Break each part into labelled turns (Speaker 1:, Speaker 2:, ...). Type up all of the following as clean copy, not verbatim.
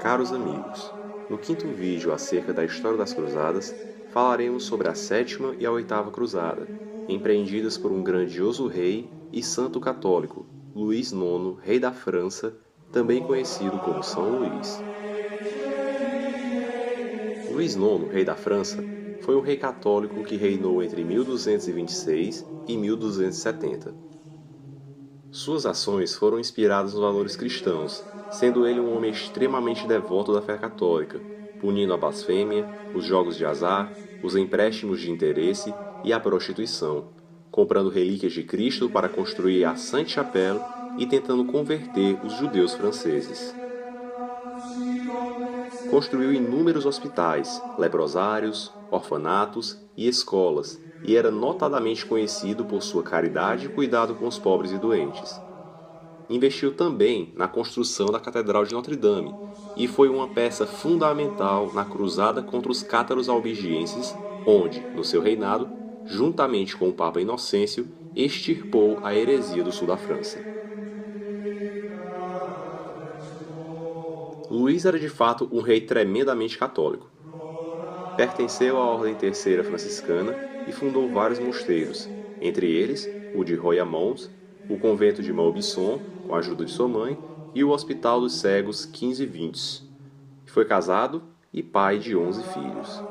Speaker 1: Caros amigos, no quinto vídeo acerca da história das cruzadas, falaremos sobre a sétima e a oitava cruzada, empreendidas por um grandioso rei e santo católico, Luís IX, rei da França, também conhecido como São Luís. Luís IX, rei da França, foi um rei católico que reinou entre 1226 e 1270. Suas ações foram inspiradas nos valores cristãos, sendo ele um homem extremamente devoto da fé católica, punindo a blasfêmia, os jogos de azar, os empréstimos de interesse e a prostituição, comprando relíquias de Cristo para construir a Sainte-Chapelle e tentando converter os judeus franceses. Construiu inúmeros hospitais, leprosários, orfanatos e escolas, e era notadamente conhecido por sua caridade e cuidado com os pobres e doentes. Investiu também na construção da Catedral de Notre-Dame e foi uma peça fundamental na cruzada contra os cátaros albigenses, onde, no seu reinado, juntamente com o Papa Inocêncio, extirpou a heresia do sul da França. Luís era de fato um rei tremendamente católico. Pertenceu à Ordem Terceira Franciscana e fundou vários mosteiros, entre eles o de Royaumont, o convento de Maubisson, com a ajuda de sua mãe, e o Hospital dos Cegos 15-20. Foi casado e pai de 11 filhos.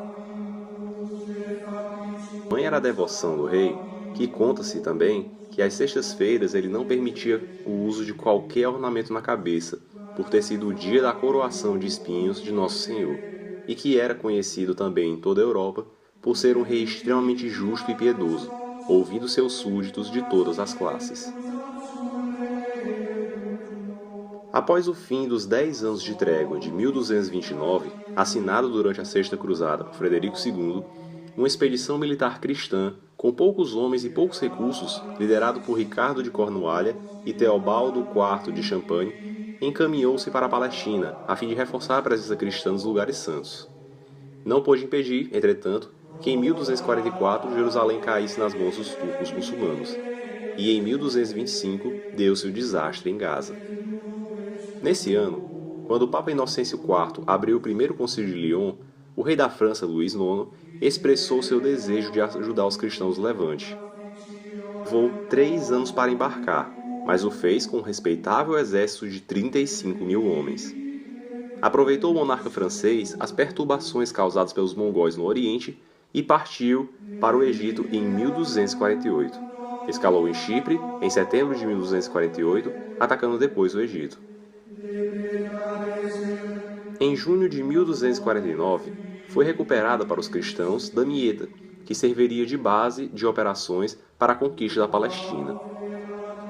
Speaker 1: Mãe era a devoção do rei, que conta-se também que às sextas-feiras ele não permitia o uso de qualquer ornamento na cabeça, por ter sido o dia da coroação de espinhos de Nosso Senhor, e que era conhecido também em toda a Europa por ser um rei extremamente justo e piedoso, ouvindo seus súditos de todas as classes. Após o fim dos 10 anos de trégua de 1229, assinado durante a Sexta Cruzada por Frederico II, uma expedição militar cristã, com poucos homens e poucos recursos, liderado por Ricardo de Cornualha e Teobaldo IV de Champagne, encaminhou-se para a Palestina, a fim de reforçar a presença cristã nos lugares santos. Não pôde impedir, entretanto, que em 1244 Jerusalém caísse nas mãos dos turcos muçulmanos, e em 1225 deu-se o desastre em Gaza. Nesse ano, quando o Papa Inocêncio IV abriu o primeiro concílio de Lyon, o rei da França, Luís IX, expressou seu desejo de ajudar os cristãos do Levante. Levou 3 anos para embarcar, mas o fez com um respeitável exército de 35 mil homens. Aproveitou o monarca francês as perturbações causadas pelos mongóis no Oriente e partiu para o Egito em 1248. Escalou em Chipre em setembro de 1248, atacando depois o Egito. Em junho de 1249, foi recuperada para os cristãos Damieta, que serviria de base de operações para a conquista da Palestina.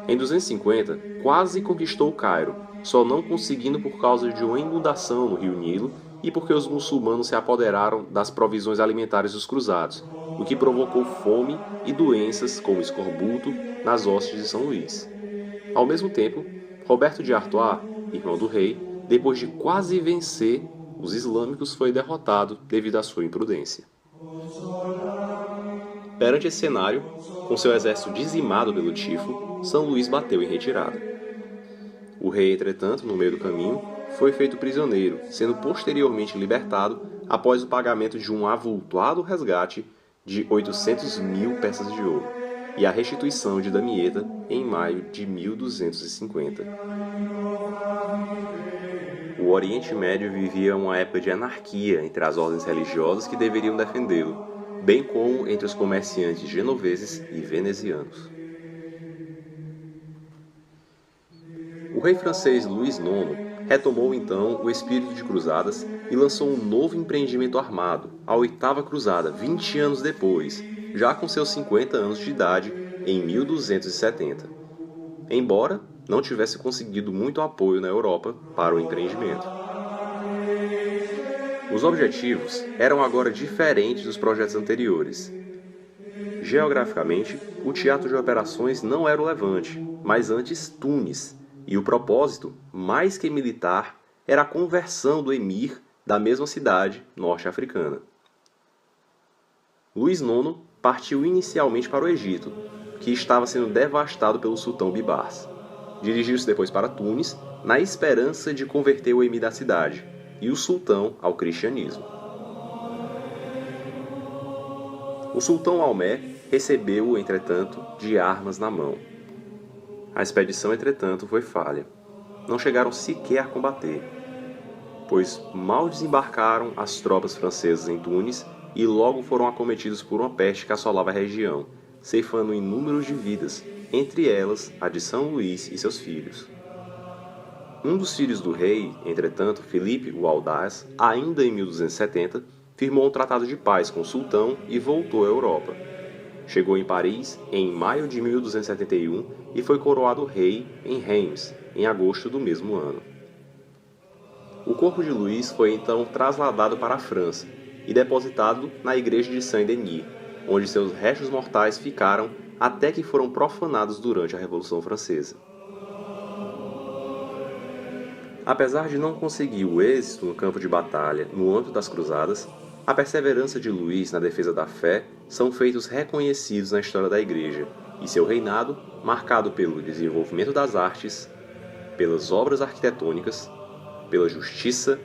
Speaker 1: Em 250, quase conquistou o Cairo, só não conseguindo por causa de uma inundação no rio Nilo e porque os muçulmanos se apoderaram das provisões alimentares dos cruzados, o que provocou fome e doenças como escorbuto nas hostes de São Luís. Ao mesmo tempo, Roberto de Artois, irmão do rei, depois de quase vencer os islâmicos, foi derrotado devido à sua imprudência. Perante esse cenário, com seu exército dizimado pelo tifo, São Luís bateu em retirada. O rei, entretanto, no meio do caminho, foi feito prisioneiro, sendo posteriormente libertado após o pagamento de um avultado resgate de 800 mil peças de ouro e a restituição de Damieta em maio de 1250. O Oriente Médio vivia uma época de anarquia entre as ordens religiosas que deveriam defendê-lo, bem como entre os comerciantes genoveses e venezianos. O rei francês Luís IX retomou então o espírito de cruzadas e lançou um novo empreendimento armado, a Oitava Cruzada, 20 anos depois, já com seus 50 anos de idade, em 1270. Embora não tivesse conseguido muito apoio na Europa para o empreendimento. Os objetivos eram agora diferentes dos projetos anteriores. Geograficamente, o teatro de operações não era o Levante, mas antes Tunis, e o propósito, mais que militar, era a conversão do emir da mesma cidade norte-africana. Luís IX partiu inicialmente para o Egito, que estava sendo devastado pelo sultão Bibars. Dirigiu-se depois para Tunis, na esperança de converter o emir da cidade, e o sultão ao cristianismo. O sultão Maomé recebeu-o, entretanto, de armas na mão. A expedição, entretanto, foi falha. Não chegaram sequer a combater, pois mal desembarcaram as tropas francesas em Tunis e logo foram acometidos por uma peste que assolava a região, ceifando inúmeros de vidas, entre elas a de São Luís e seus filhos. Um dos filhos do rei, entretanto, Filipe o Audaz, ainda em 1270, firmou um tratado de paz com o sultão e voltou à Europa. Chegou em Paris em maio de 1271 e foi coroado rei em Reims, em agosto do mesmo ano. O corpo de Luís foi então trasladado para a França e depositado na igreja de Saint-Denis, onde seus restos mortais ficaram até que foram profanados durante a Revolução Francesa. Apesar de não conseguir o êxito no campo de batalha no âmbito das Cruzadas, a perseverança de Luís na defesa da fé são feitos reconhecidos na história da Igreja, e seu reinado, marcado pelo desenvolvimento das artes, pelas obras arquitetônicas, pela justiça,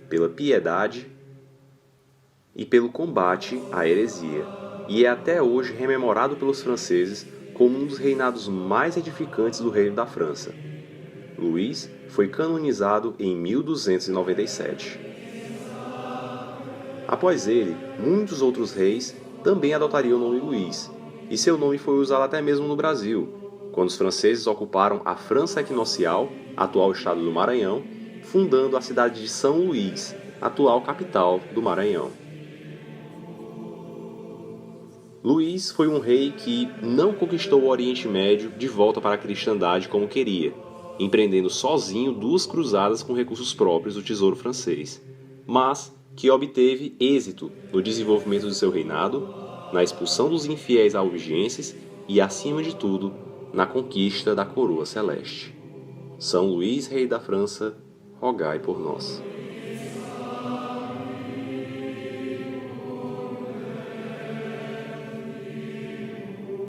Speaker 1: pela piedade e pelo combate à heresia, e é até hoje rememorado pelos franceses como um dos reinados mais edificantes do Reino da França. Luís foi canonizado em 1297. Após ele, muitos outros reis também adotariam o nome Luís, e seu nome foi usado até mesmo no Brasil, quando os franceses ocuparam a França Equinocial, atual estado do Maranhão, fundando a cidade de São Luís, atual capital do Maranhão. Luís foi um rei que não conquistou o Oriente Médio de volta para a cristandade como queria, empreendendo sozinho 2 cruzadas com recursos próprios do tesouro francês, mas que obteve êxito no desenvolvimento de seu reinado, na expulsão dos infiéis albigenses e, acima de tudo, na conquista da coroa celeste. São Luís, rei da França, rogai por nós.